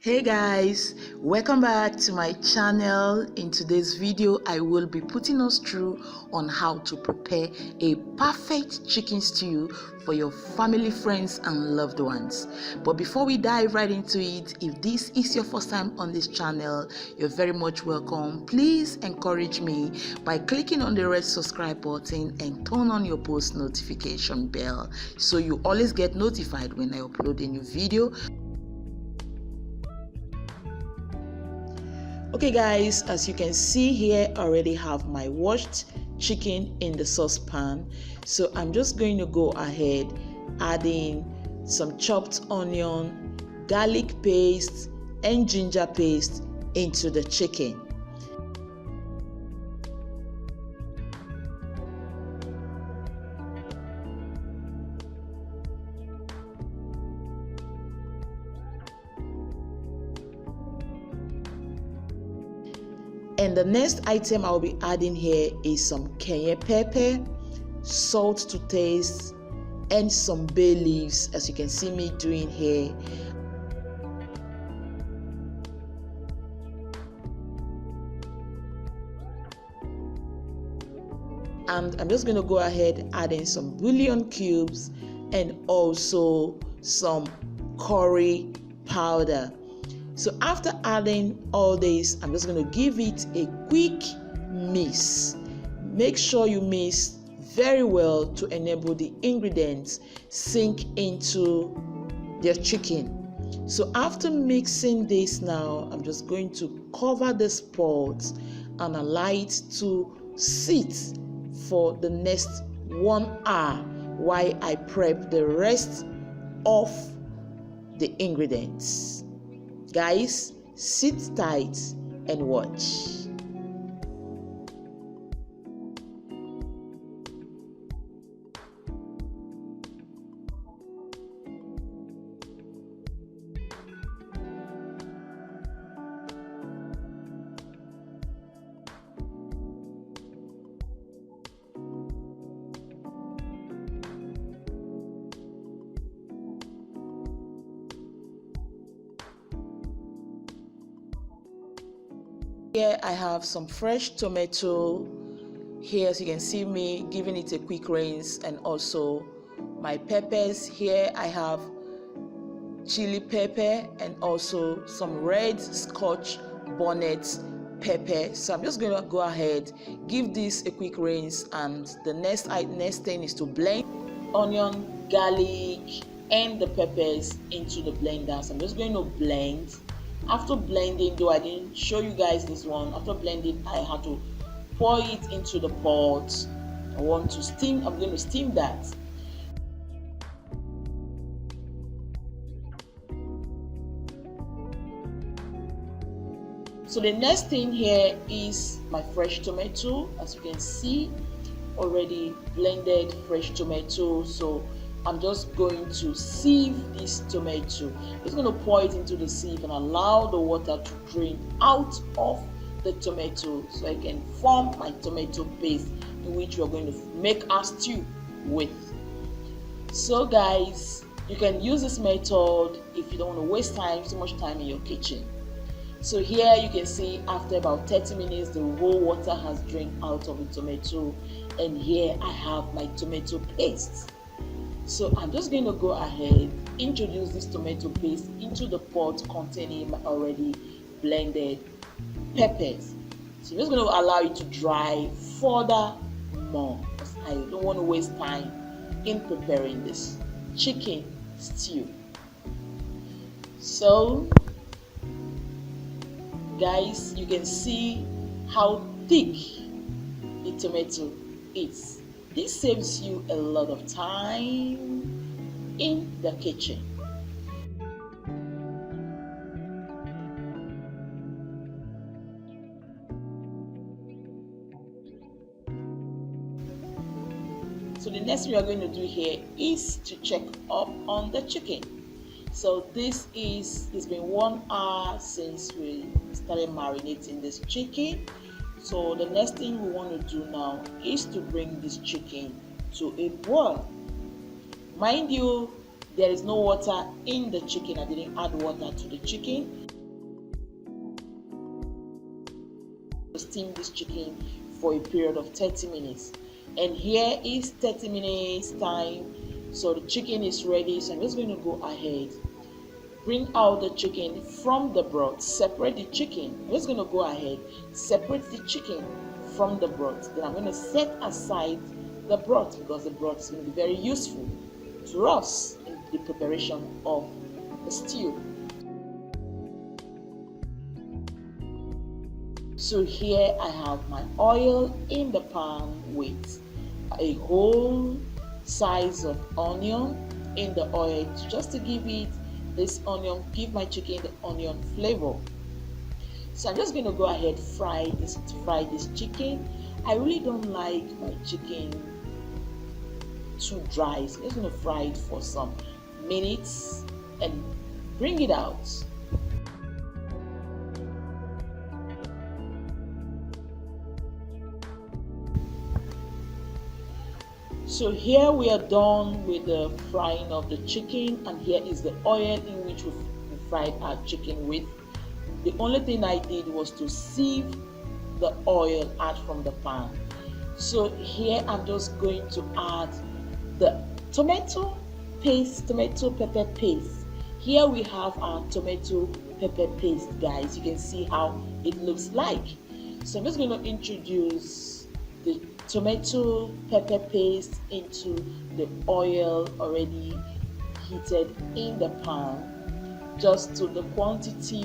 Hey guys, welcome back to my channel. In today's video I will be putting us through on how to prepare a perfect chicken stew for your family, friends and loved ones. But before we dive right into it, if this is your first time on this channel, you're very much welcome. Please encourage me by clicking on the red subscribe button and turn on your post notification bell so you always get notified when I upload a new video. Okay guys, as you can see here, I already have my washed chicken in the saucepan. So I'm just going to go ahead adding some chopped onion, garlic paste and ginger paste into the chicken. And the next item I'll be adding here is some cayenne pepper, salt to taste, and some bay leaves, as you can see me doing here. And I'm just going to go ahead adding some bouillon cubes and also some curry powder. So after adding all this, I'm just going to give it a quick mix. Make sure you mix very well to enable the ingredients sink into their chicken. So after mixing this now, I'm just going to cover this pot and allow it to sit for the next 1 hour while I prep the rest of the ingredients. Guys, sit tight and watch. Here I have some fresh tomato. Here, as you can see me giving it a quick rinse, and also my peppers. Here I have chili pepper and also some red scotch bonnet pepper. So I'm just going to go ahead, give this a quick rinse, and the next thing is to blend onion, garlic and the peppers into the blender. So I'm just going to blend. After blending, though I didn't show you guys this one, after blending I had to pour it into the pot. I'm going to steam that. So the next thing here is my fresh tomato. As you can see, already blended fresh tomato. So I'm just going to sieve this tomato. I'm just going to pour it into the sieve and allow the water to drain out of the tomato so I can form my tomato paste in which we're going to make our stew with. So guys, you can use this method if you don't want to waste too much time in your kitchen. So here you can see after about 30 minutes the whole water has drained out of the tomato, and here I have my tomato paste. So I'm just going to go ahead, introduce this tomato paste into the pot containing my already blended peppers. So I'm just going to allow it to dry further more because I don't want to waste time in preparing this chicken stew. So guys, you can see how thick the tomato is. This saves you a lot of time in the kitchen. So the next thing we are going to do here is to check up on the chicken. So it's been 1 hour since we started marinating this chicken. So the next thing we want to do now is to bring this chicken to a boil. Mind you, there is no water in the chicken. I didn't add water to the chicken. steam this chicken for a period of 30 minutes. And here is 30 minutes time. So the chicken is ready. So I'm just going to go ahead, bring out the chicken from the broth, separate the chicken. I'm just going to go ahead, separate the chicken from the broth. Then I'm going to set aside the broth because the broth is going to be very useful to us in the preparation of the stew. So here I have my oil in the pan with a whole size of onion in the oil just to give it this onion, give my chicken the onion flavor. So I'm just going to go ahead fry this chicken. I really don't like my chicken too dry, so I'm just going to fry it for some minutes and bring it out. So here we are done with the frying of the chicken, and here is the oil in which we fried our chicken with. The only thing I did was to sieve the oil out from the pan. So here I'm just going to add the tomato pepper paste. Here we have our tomato pepper paste, guys. You can see how it looks like. So I'm just going to introduce the tomato pepper paste into the oil already heated in the pan, just to the quantity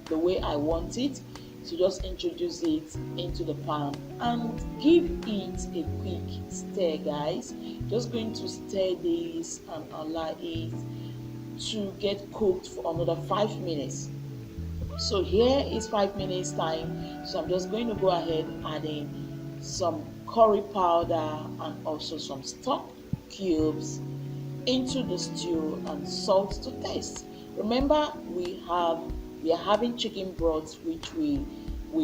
the way I want it. So just introduce it into the pan and give it a quick stir, guys. Just going to stir this and allow it to get cooked for another 5 minutes. So here is 5 minutes time. So I'm just going to go ahead adding some curry powder and also some stock cubes into the stew and salt to taste. Remember, we are having chicken broth, which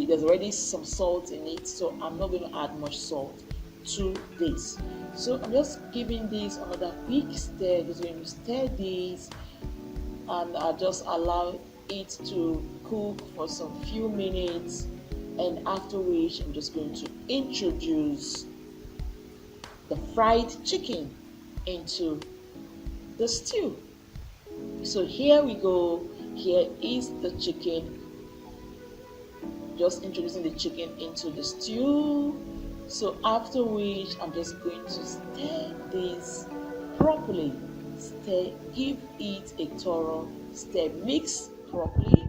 there's already some salt in it, so I'm not going to add much salt to this. So I'm just giving this another quick stir. Just going to stir this and I'll just allow it to cook for some few minutes, and after which I'm just going to introduce the fried chicken into the stew. So here we go. Here is the chicken. Just introducing the chicken into the stew. So after which I'm just going to stir this properly. Stir, give it a thorough stir, mix properly.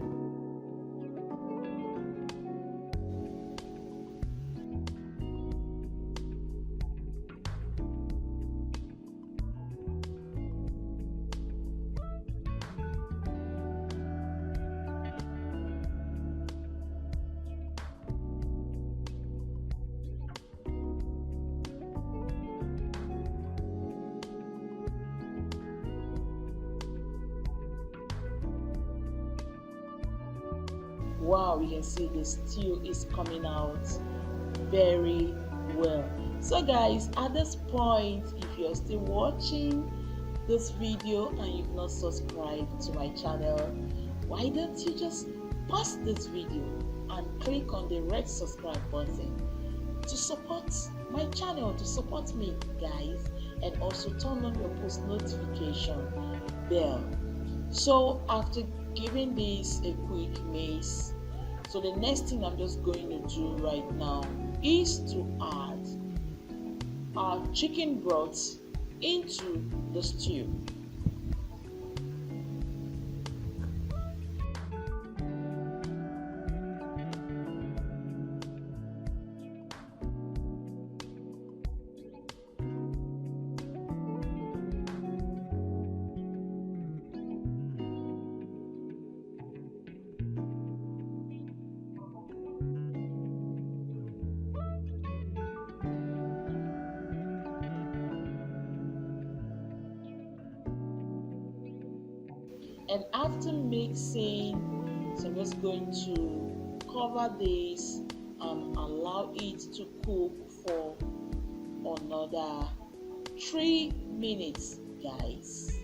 Wow, you can see the stew is coming out very well. So guys, at this point, if you're still watching this video and you've not subscribed to my channel, why don't you just pause this video and click on the red subscribe button to support my channel, to support me, guys, and also turn on your post notification bell. So after giving this a quick mix, so the next thing I'm just going to do right now is to add our chicken broth into the stew. And after mixing, so I'm just going to cover this and allow it to cook for another 3 minutes, guys.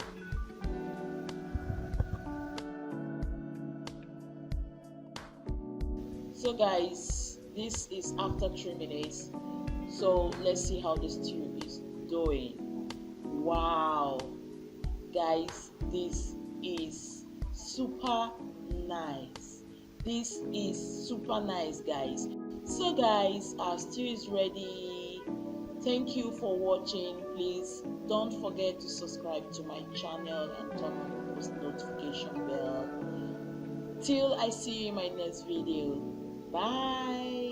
So guys, this is after 3 minutes. So let's see how the stew is doing. Wow, guys, this is super nice. This is super nice, guys. So guys, our stew is ready. Thank you for watching. Please don't forget to subscribe to my channel and turn on the post notification bell. Till I see you in my next video. Bye.